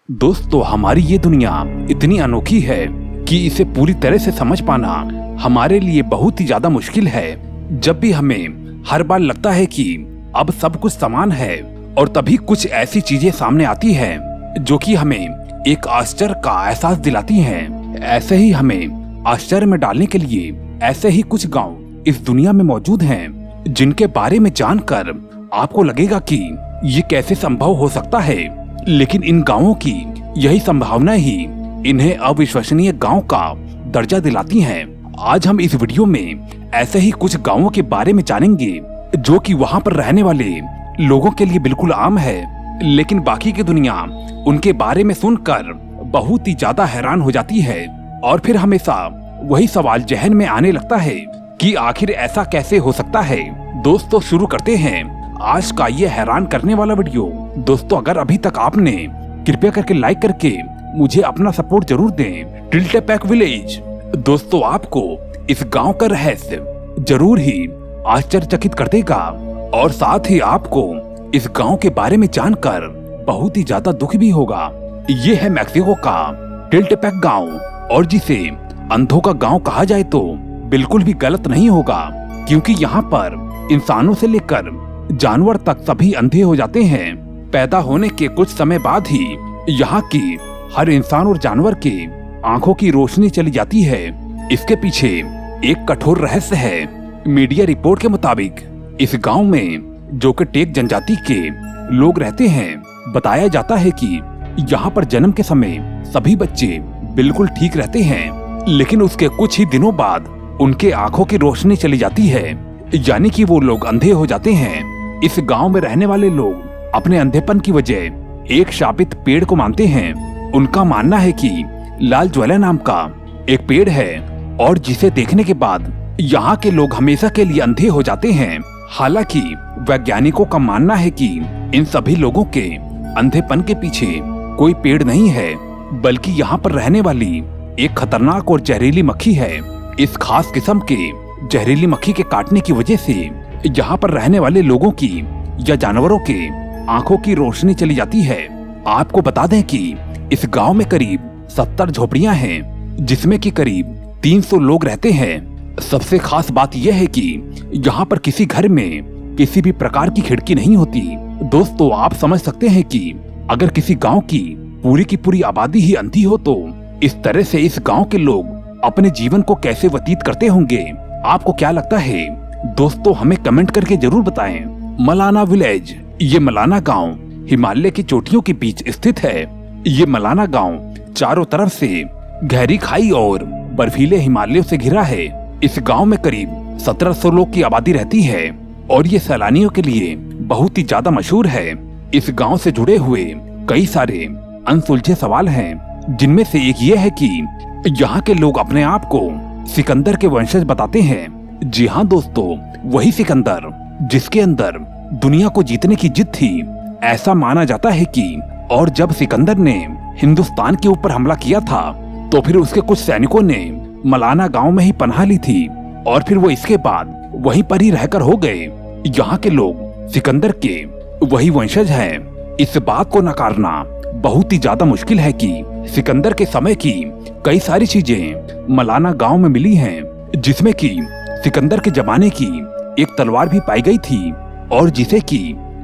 दोस्तों, हमारी ये दुनिया इतनी अनोखी है कि इसे पूरी तरह से समझ पाना हमारे लिए बहुत ही ज्यादा मुश्किल है। जब भी हमें हर बार लगता है कि अब सब कुछ समान है और तभी कुछ ऐसी चीजें सामने आती हैं जो कि हमें एक आश्चर्य का एहसास दिलाती हैं। ऐसे ही हमें आश्चर्य में डालने के लिए ऐसे ही कुछ गांव इस दुनिया में मौजूद हैं जिनके बारे में जानकर आपको लगेगा कि ये कैसे संभव हो सकता है, लेकिन इन गांवों की यही संभावना ही इन्हें अविश्वसनीय गांव का दर्जा दिलाती हैं। आज हम इस वीडियो में ऐसे ही कुछ गांवों के बारे में जानेंगे जो कि वहां पर रहने वाले लोगों के लिए बिल्कुल आम है, लेकिन बाकी की दुनिया उनके बारे में सुनकर बहुत ही ज्यादा हैरान हो जाती है। और फिर हमेशा वही सवाल जहन में आने लगता है कि आखिर ऐसा कैसे हो सकता है। दोस्तों, शुरू करते हैं आज का ये हैरान करने वाला वीडियो। दोस्तों, अगर अभी तक आपने कृपया करके लाइक करके मुझे अपना सपोर्ट जरूर दें। टिल्टेपैक विलेज। दोस्तों, आपको इस गांव का रहस्य जरूर ही आश्चर्यचकित कर देगा और साथ ही आपको इस गांव के बारे में जानकर बहुत ही ज्यादा दुख भी होगा। ये है मैक्सिको का टिल्टेपैक गांव, और जिसे अंधों का गांव कहा जाए तो बिल्कुल भी गलत नहीं होगा, क्योंकि यहाँ पर इंसानों से लेकर जानवर तक सभी अंधे हो जाते हैं। पैदा होने के कुछ समय बाद ही यहाँ की हर इंसान और जानवर के आंखों की रोशनी चली जाती है। इसके पीछे एक कठोर रहस्य है। मीडिया रिपोर्ट के मुताबिक इस गांव में जो कि टेक जनजाति के लोग रहते हैं, बताया जाता है कि यहाँ पर जन्म के समय सभी बच्चे बिल्कुल ठीक रहते हैं, लेकिन उसके कुछ ही दिनों बाद उनके आंखों की रोशनी चली जाती है, यानी कि वो लोग अंधे हो जाते हैं। इस गांव में रहने वाले लोग अपने अंधेपन की वजह एक शापित पेड़ को मानते हैं। उनका मानना है कि लाल ज्वाला नाम का एक पेड़ है और जिसे देखने के बाद यहाँ के लोग हमेशा के लिए अंधे हो जाते हैं। हालांकि वैज्ञानिकों का मानना है कि इन सभी लोगों के अंधेपन के पीछे कोई पेड़ नहीं है, बल्कि यहाँ पर रहने वाली एक खतरनाक और जहरीली मक्खी है। इस खास किस्म के जहरीली मक्खी के काटने की वजह से यहाँ पर रहने वाले लोगों की या जानवरों के आंखों की रोशनी चली जाती है। आपको बता दें कि इस गांव में करीब 70 झोपड़ियां हैं, जिसमें कि करीब 300 लोग रहते हैं। सबसे खास बात यह है कि यहाँ पर किसी घर में किसी भी प्रकार की खिड़की नहीं होती। दोस्तों, आप समझ सकते हैं कि अगर किसी गांव की पूरी आबादी ही अंधी हो तो इस तरह से इस गांव के लोग अपने जीवन को कैसे व्यतीत करते होंगे। आपको क्या लगता है? दोस्तों, हमें कमेंट करके जरूर बताएं। मलाना विलेज। ये मलाना गांव हिमालय की चोटियों के बीच स्थित है। ये मलाना गांव चारों तरफ से गहरी खाई और बर्फीले हिमालयों से घिरा है। इस गांव में करीब 1700 लोग की आबादी रहती है और ये सैलानियों के लिए बहुत ही ज्यादा मशहूर है। इस गांव से जुड़े हुए कई सारे अनसुलझे सवाल हैं, जिनमें से एक ये है कि यहाँ के लोग अपने आप को सिकंदर के वंशज बताते हैं। जी हाँ दोस्तों, वही सिकंदर जिसके अंदर दुनिया को जीतने की जिद थी, ऐसा माना जाता है कि और जब सिकंदर ने हिंदुस्तान के ऊपर हमला किया था तो फिर उसके कुछ सैनिकों ने मलाना गांव में ही पनाह ली थी और फिर वो इसके बाद वहीं पर ही रहकर हो गए। यहाँ के लोग सिकंदर के वही वंशज हैं। इस बात को नकारना बहुत ही ज्यादा मुश्किल है कि सिकंदर के समय की कई सारी चीजें मलाना गांव में मिली हैं, जिसमें कि सिकंदर के जमाने की एक तलवार भी पाई गई थी और जिसे कि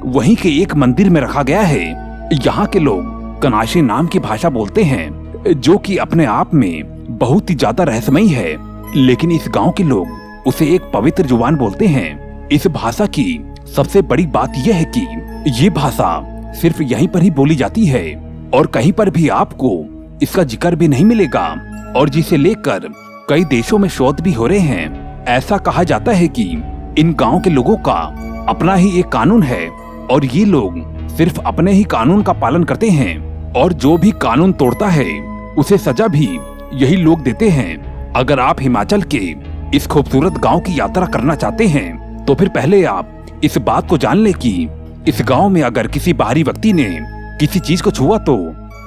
वहीं के एक मंदिर में रखा गया है। यहाँ के लोग कनाशी नाम की भाषा बोलते हैं, जो कि अपने आप में बहुत ही ज्यादा रहस्यमयी है, लेकिन इस गांव के लोग उसे एक पवित्र जुबान बोलते हैं। इस भाषा की सबसे बड़ी बात यह है कि ये भाषा सिर्फ यहीं पर ही बोली जाती है और कहीं पर भी आपको इसका जिक्र भी नहीं मिलेगा, और जिसे लेकर कई देशों में शोध भी हो रहे हैं। ऐसा कहा जाता है कि इन गांव के लोगों का अपना ही एक कानून है और ये लोग सिर्फ अपने ही कानून का पालन करते हैं और जो भी कानून तोड़ता है उसे सजा भी यही लोग देते हैं। अगर आप हिमाचल के इस खूबसूरत गांव की यात्रा करना चाहते हैं तो फिर पहले आप इस बात को जान लें कि इस गांव में अगर किसी बाहरी व्यक्ति ने किसी चीज को छुआ तो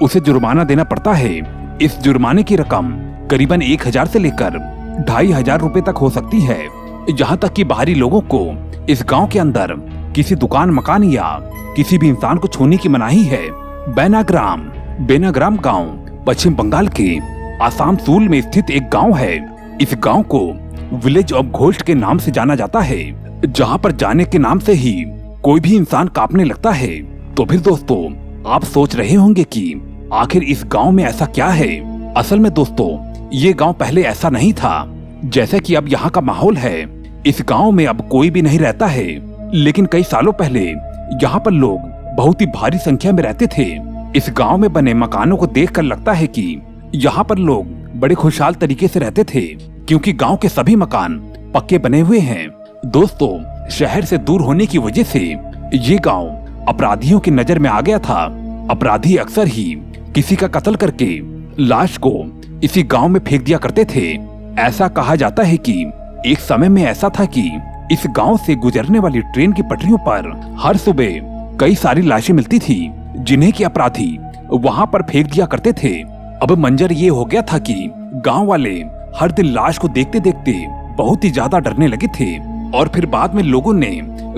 उसे जुर्माना देना पड़ता है। इस जुर्माने की रकम करीबन 1000 से लेकर 2500 रुपए तक हो सकती है। यहाँ तक कि बाहरी लोगों को इस गांव के अंदर किसी दुकान, मकान या किसी भी इंसान को छूने की मनाही है। बैनाग्राम। बेनाग्राम गांव पश्चिम बंगाल के आसानसोल में स्थित एक गांव है। इस गांव को विलेज ऑफ घोस्ट के नाम से जाना जाता है, जहां पर जाने के नाम से ही कोई भी इंसान कांपने लगता है। तो फिर दोस्तों, आप सोच रहे होंगे कि आखिर इस गांव में ऐसा क्या है। असल में दोस्तों, ये गांव पहले ऐसा नहीं था जैसे कि अब यहाँ का माहौल है। इस गांव में अब कोई भी नहीं रहता है, लेकिन कई सालों पहले यहाँ पर लोग बहुत ही भारी संख्या में रहते थे। इस गांव में बने मकानों को देखकर लगता है कि यहाँ पर लोग बड़े खुशहाल तरीके से रहते थे, क्योंकि गांव के सभी मकान पक्के बने हुए हैं। दोस्तों, शहर से दूर होने की वजह से ये गांव अपराधियों की नजर में आ गया था। अपराधी अक्सर ही किसी का कत्ल करके लाश को इसी गांव में फेंक दिया करते थे। ऐसा कहा जाता है कि एक समय में ऐसा था कि इस गांव से गुजरने वाली ट्रेन की पटरियों पर हर सुबह कई सारी लाशें मिलती थी, जिन्हें कि अपराधी वहां पर फेंक दिया करते थे। अब मंजर ये हो गया था कि गांव वाले हर दिन लाश को देखते देखते बहुत ही ज्यादा डरने लगे थे। और फिर बाद में लोगों ने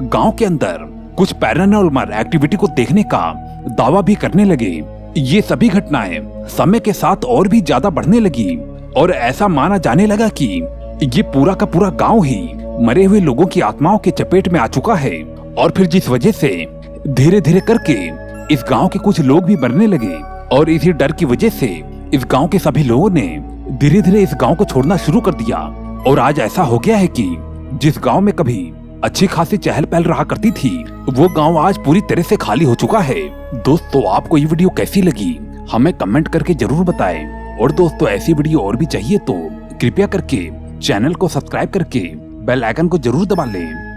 गांव के अंदर कुछ पैरानॉर्मल एक्टिविटी को देखने का दावा भी करने लगे। ये सभी घटनाएं समय के साथ और भी ज्यादा बढ़ने लगी और ऐसा माना जाने लगा कि ये पूरा का पूरा गांव ही मरे हुए लोगों की आत्माओं के चपेट में आ चुका है। और फिर जिस वजह से धीरे धीरे करके इस गांव के कुछ लोग भी मरने लगे, और इसी डर की वजह से इस गांव के सभी लोगों ने धीरे धीरे इस गांव को छोड़ना शुरू कर दिया। और आज ऐसा हो गया है कि जिस गांव में कभी अच्छी खासी चहल पहल रहा करती थी, वो गांव आज पूरी तरह से खाली हो चुका है। दोस्तों, आपको ये वीडियो कैसी लगी हमें कमेंट करके जरूर बताएं। और दोस्तों, ऐसी वीडियो और भी चाहिए तो कृपया करके चैनल को सब्सक्राइब करके बेल आइकन को जरूर दबा लें।